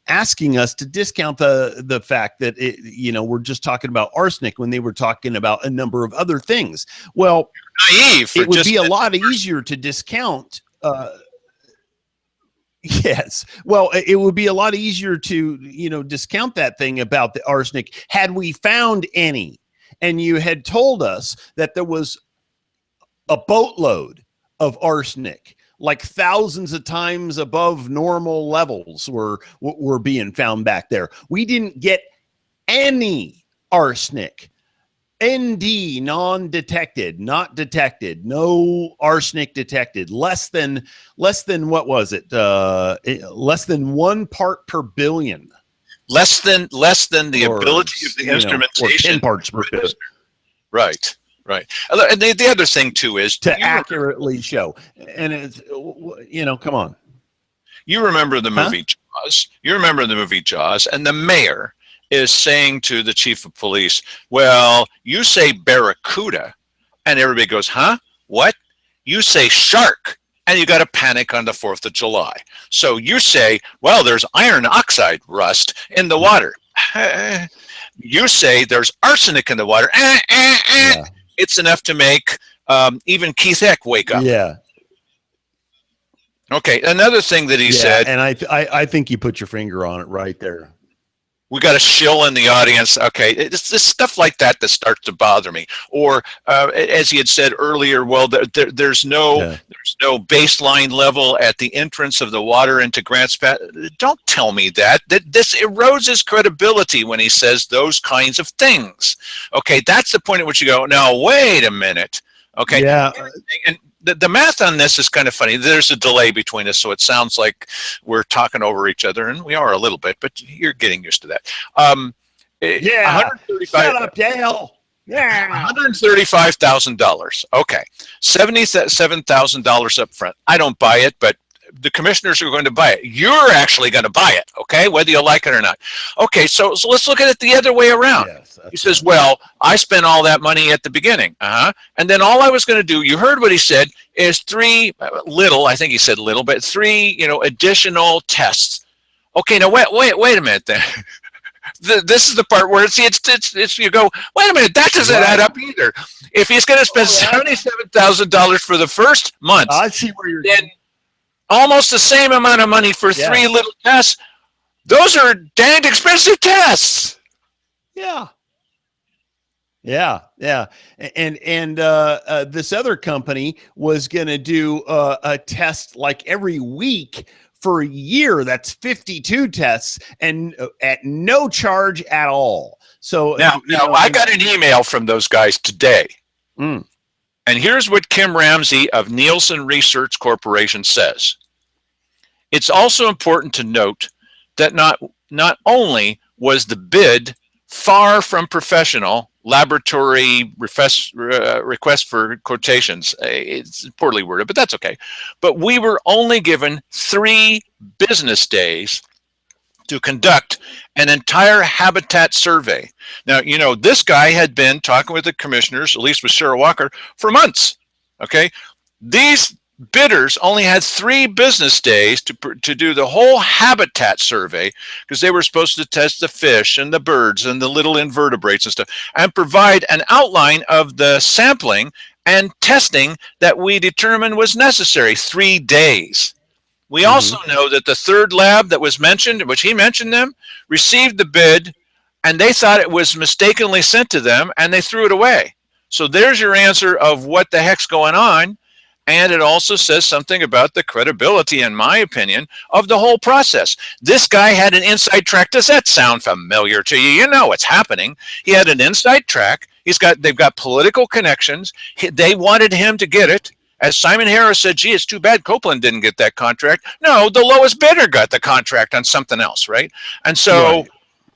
asking us to discount the fact that you know, we're just talking about arsenic when they were talking about a number of other things. Well, naive. It would be a lot easier to discount. Yes. Well, it would be a lot easier to, you know, discount that thing about the arsenic had we found any, and you had told us that there was a boatload of arsenic, like thousands of times above normal levels were being found back there. We didn't get any arsenic. ND, non-detected, not detected, no arsenic detected, less than what was it? Less than 1 part per billion. Less than the ability of the instrumentation. 10 parts per billion. Right. Right. And the other thing too is to accurately show. And it's, you know, come on. You remember the movie Jaws. You remember the movie Jaws, and the mayor is saying to the chief of police, well, you say barracuda, and everybody goes, huh? What? You say shark, and you got to panic on the 4th of July. So you say, well, there's iron oxide rust in the water. You say there's arsenic in the water. Yeah. It's enough to make even Keith Eck wake up. Yeah. Okay, another thing that he said. And I think you put your finger on it right there. We got a shill in the audience. Okay, it's this stuff like that that starts to bother me. Or as he had said earlier, well, there's no baseline level at the entrance of the water into Grants Pass. Don't tell me that. This erodes his credibility when he says those kinds of things. Okay, that's the point at which you go, now wait a minute. Okay, yeah. And the math on this is kind of funny. There's a delay between us, so it sounds like we're talking over each other, and we are a little bit, but you're getting used to that. Yeah. Shut up, Dale. Yeah. $135,000. Okay. $77,000 up front. I don't buy it, but the commissioners are going to buy it. You're actually going to buy it, okay, whether you like it or not. Okay, so let's look at it the other way around. Yes, he says, well, I spent all that money at the beginning. And then all I was going to do, you heard what he said, is three additional tests. Okay, now wait a minute then. This is the part where it's you go, wait a minute, that doesn't add up either. If he's going to spend $77,000 for the first month, I see where you're then almost the same amount of money for three little tests. Those are danged expensive tests. Yeah. And this other company was going to do a test like every week for a year. That's 52 tests and at no charge at all. So now I got an email from those guys today. And here's what Kim Ramsey of Nielsen Research Corporation says. It's also important to note that not only was the bid far from professional, laboratory request for quotations, it's poorly worded, but that's okay. But we were only given 3 business days to conduct an entire habitat survey. Now, this guy had been talking with the commissioners, at least with Sarah Walker, for months, okay? These bidders only had 3 business days to do the whole habitat survey because they were supposed to test the fish and the birds and the little invertebrates and stuff and provide an outline of the sampling and testing that we determined was necessary. 3 days. We also know that the third lab that was mentioned, which he mentioned them, received the bid and they thought it was mistakenly sent to them and they threw it away. So there's your answer of what the heck's going on. And it also says something about the credibility, in my opinion, of the whole process. This guy had an inside track. Does that sound familiar to you? You know what's happening. He had an inside track. They've got political connections. They wanted him to get it. As Simon Harris said, gee, it's too bad Copeland didn't get that contract. No, the lowest bidder got the contract on something else, right? And so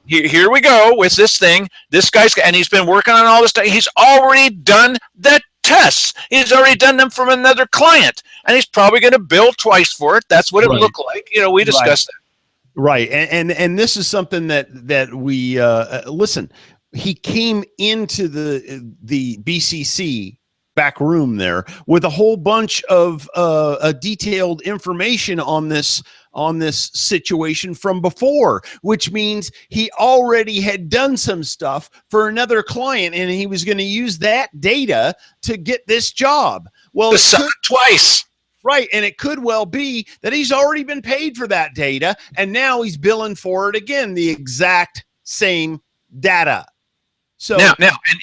here we go with this thing. This guy's, and he's been working on all this stuff. He's already done that. Tests. He's already done them from another client, and he's probably going to bill twice for it. That's what it would look like. We discussed that. Right, and this is something that we listen. He came into the BCC back room there with a whole bunch of detailed information on this situation from before, which means he already had done some stuff for another client and he was going to use that data to get this job. Well, twice. Right. And it could well be that he's already been paid for that data and now he's billing for it again, the exact same data. So now,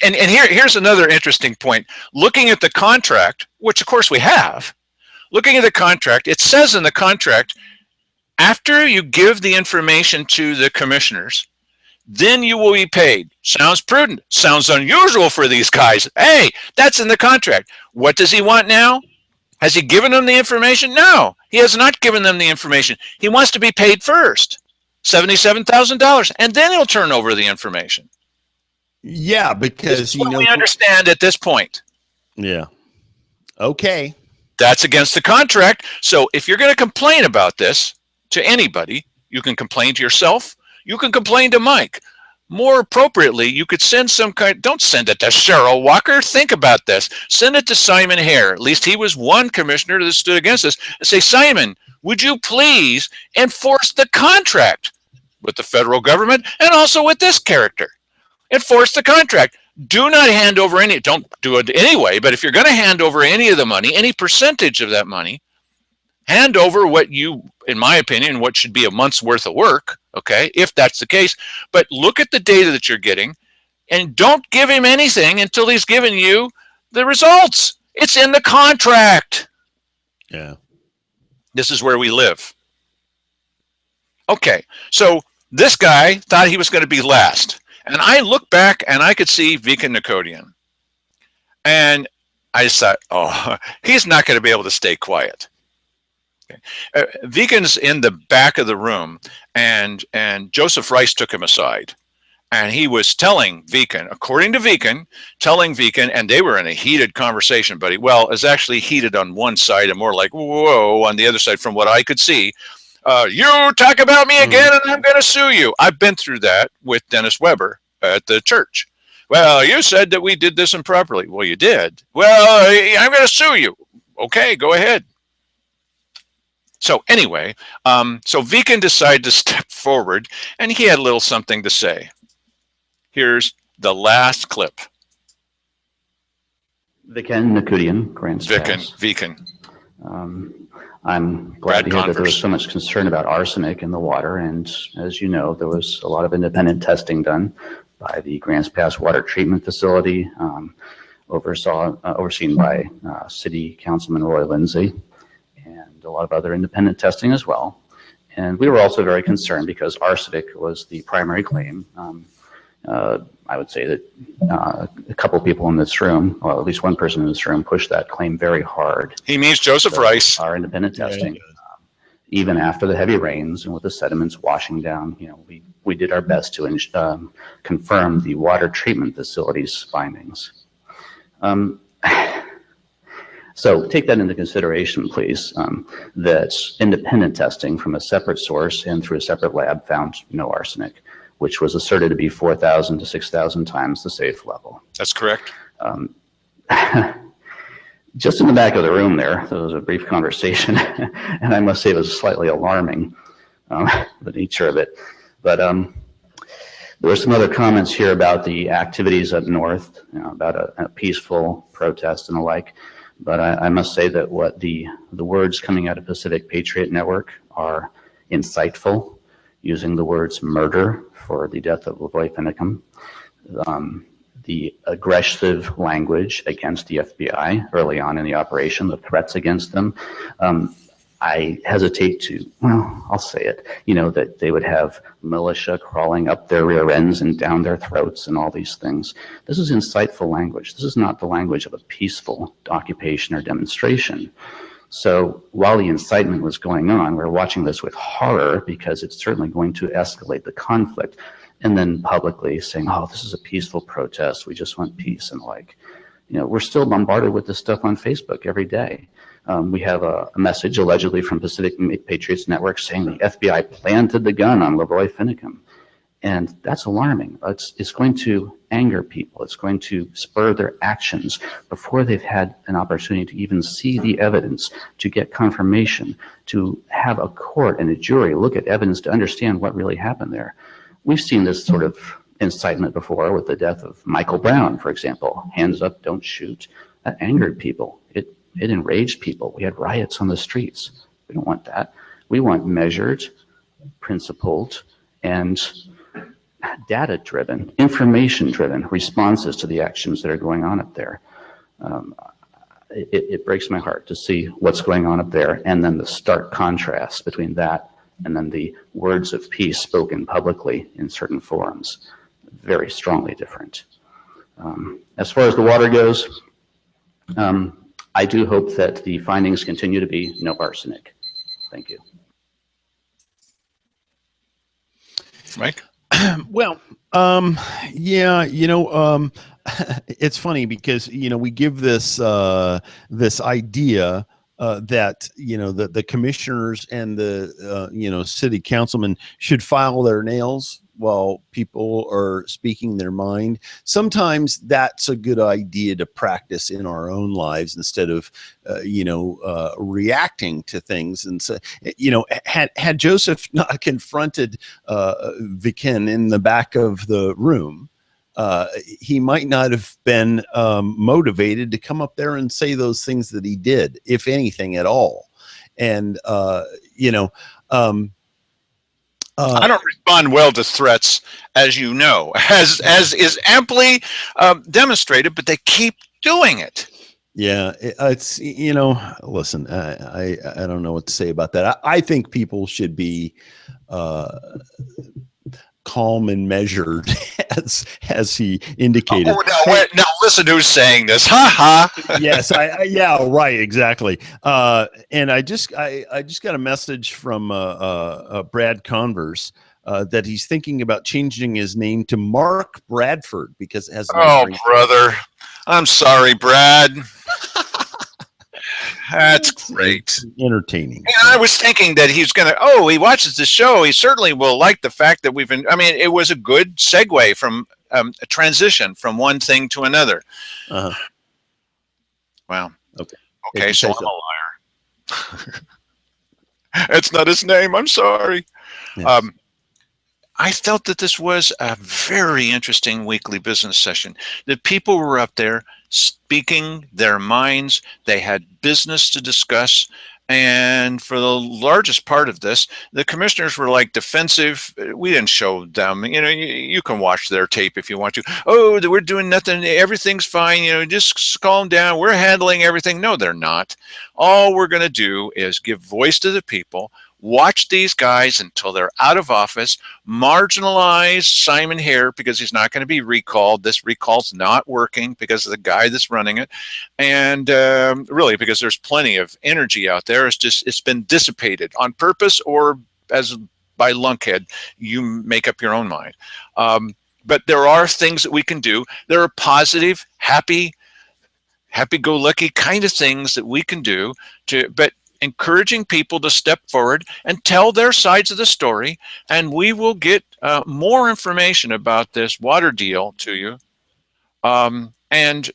and here's another interesting point. Looking at the contract, which of course we have, looking at the contract, it says in the contract, after you give the information to the commissioners, then you will be paid. Sounds prudent. Sounds unusual for these guys. Hey, that's in the contract. What does he want now? Has he given them the information? No, he has not given them the information. He wants to be paid first, $77,000, and then he'll turn over the information. Yeah, because this is what we understand at this point. Yeah. Okay. That's against the contract. So if you're going to complain about this to anybody, you can complain to yourself. You can complain to Mike. More appropriately, you could send some kind, don't send it to Cheryl Walker. Think about this. Send it to Simon Hare. At least he was one commissioner that stood against this. And say, Simon, would you please enforce the contract with the federal government and also with this character? Enforce the contract. Do not hand over any, don't do it anyway, but if you're going to hand over any of the money, any percentage of that money, hand over what you, in my opinion, what should be a month's worth of work, okay, if that's the case. But look at the data that you're getting and don't give him anything until he's given you the results. It's in the contract. Yeah. This is where we live. Okay, so this guy thought he was going to be last. And I look back and I could see Viken Nikodian. And I just thought, oh, he's not going to be able to stay quiet. Okay. Viken's in the back of the room, and Joseph Rice took him aside. And he was telling Viken, according to Viken, and they were in a heated conversation, buddy. Well, it's actually heated on one side and more like, whoa, on the other side from what I could see. You talk about me again and I'm going to sue you. I've been through that with Dennis Weber at the church. Well, you said that we did this improperly. Well, you did. Well, I'm going to sue you. Okay, go ahead. So anyway, so Viken decided to step forward, and he had a little something to say. Here's the last clip. Viken Nikodian, Grants Pass. Viken. I'm glad to hear that there was so much concern about arsenic in the water, and as you know, there was a lot of independent testing done by the Grants Pass Water Treatment Facility, overseen by City Councilman Roy Lindsay, and a lot of other independent testing as well. And we were also very concerned because arsenic was the primary claim. I would say that a couple of people in this room, well, at least one person in this room, pushed that claim very hard. He means Joseph Rice. Our independent testing, even after the heavy rains and with the sediments washing down, you know, we did our best to confirm the water treatment facility's findings. So take that into consideration, please, that independent testing from a separate source and through a separate lab found no arsenic, which was asserted to be 4,000 to 6,000 times the safe level. That's correct. Just in the back of the room there was a brief conversation, and I must say it was slightly alarming, the nature of it. But there were some other comments here about the activities up north, you know, about a peaceful protest and the like. But I must say that what the words coming out of Pacific Patriot Network are insightful, using the words murder for the death of Lavoy Finicum, the aggressive language against the FBI early on in the operation, the threats against them. I hesitate to, well, I'll say it, you know, that they would have militia crawling up their rear ends and down their throats and all these things. This is insightful language. This is not the language of a peaceful occupation or demonstration. So while the incitement was going on, we're watching this with horror because it's certainly going to escalate the conflict. And then publicly saying, oh, this is a peaceful protest. We just want peace and like, you know, we're still bombarded with this stuff on Facebook every day. We have a message allegedly from Pacific Patriots Network saying the FBI planted the gun on Lavoy Finicum. And that's alarming. It's going to anger people. It's going to spur their actions before they've had an opportunity to even see the evidence, to get confirmation, to have a court and a jury look at evidence to understand what really happened there. We've seen this sort of incitement before with the death of Michael Brown, for example. Hands up, don't shoot. That angered people. It enraged people. We had riots on the streets. We don't want that. We want measured, principled, and data-driven, information-driven responses to the actions that are going on up there. It breaks my heart to see what's going on up there and then the stark contrast between that and then the words of peace spoken publicly in certain forums. Very strongly different. As far as the water goes, I do hope that the findings continue to be no arsenic. Thank you. Mike? Well, yeah, you know, it's funny because, you know, we give this this idea that, you know, the commissioners and the, you know, city councilmen should file their nails while people are speaking their mind. Sometimes that's a good idea to practice in our own lives instead of, reacting to things. And so, had Joseph not confronted Viken in the back of the room, he might not have been motivated to come up there and say those things that he did, if anything at all. And, I don't respond well to threats, as you know, as is amply demonstrated, but they keep doing it. Yeah, it's, listen, I don't know what to say about that. I think people should be calm and measured, as he indicated. Oh, now listen who's saying this. Ha ha. Yes, yeah, right, exactly. And I just got a message from Brad Converse that he's thinking about changing his name to Mark Bradford because it has. Oh, brother, I'm sorry, Brad. That's great. Entertaining. And I was thinking that he's going to, he watches the show. He certainly will like the fact that it was a good segue from a transition from one thing to another. Uh-huh. Wow. Okay, so I'm a liar. It's not his name. I'm sorry. Yes. I felt that this was a very interesting weekly business session. The people were up there speaking their minds. They had business to discuss. And for the largest part of this, the commissioners were like defensive. We didn't show them, you can watch their tape if you want to. Oh, we're doing nothing. Everything's fine. Just calm down. We're handling everything. No, they're not. All we're going to do is give voice to the people. Watch these guys until they're out of office, marginalize Simon Hare because he's not going to be recalled. This recall's not working because of the guy that's running it. And really, because there's plenty of energy out there. It's been dissipated on purpose or as by lunkhead. You make up your own mind. But there are things that we can do. There are positive, happy-go-lucky kind of things that we can do but encouraging people to step forward and tell their sides of the story, and we will get more information about this water deal to you. And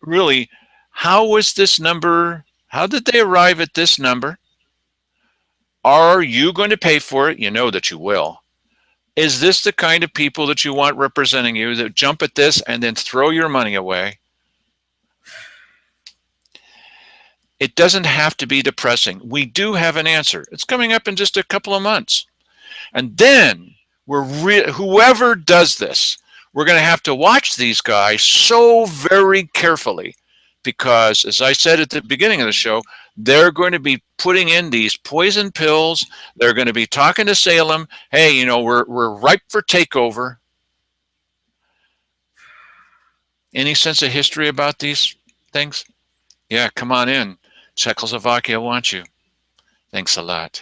really, how was this number? How did they arrive at this number? Are you going to pay for it? You know that you will. Is this the kind of people that you want representing you that jump at this and then throw your money away? It doesn't have to be depressing. We do have an answer. It's coming up in just a couple of months. And then whoever does this, we're going to have to watch these guys so very carefully because, as I said at the beginning of the show, they're going to be putting in these poison pills. They're going to be talking to Salem. Hey, we're ripe for takeover. Any sense of history about these things? Yeah, come on in. Czechoslovakia wants you. Thanks a lot.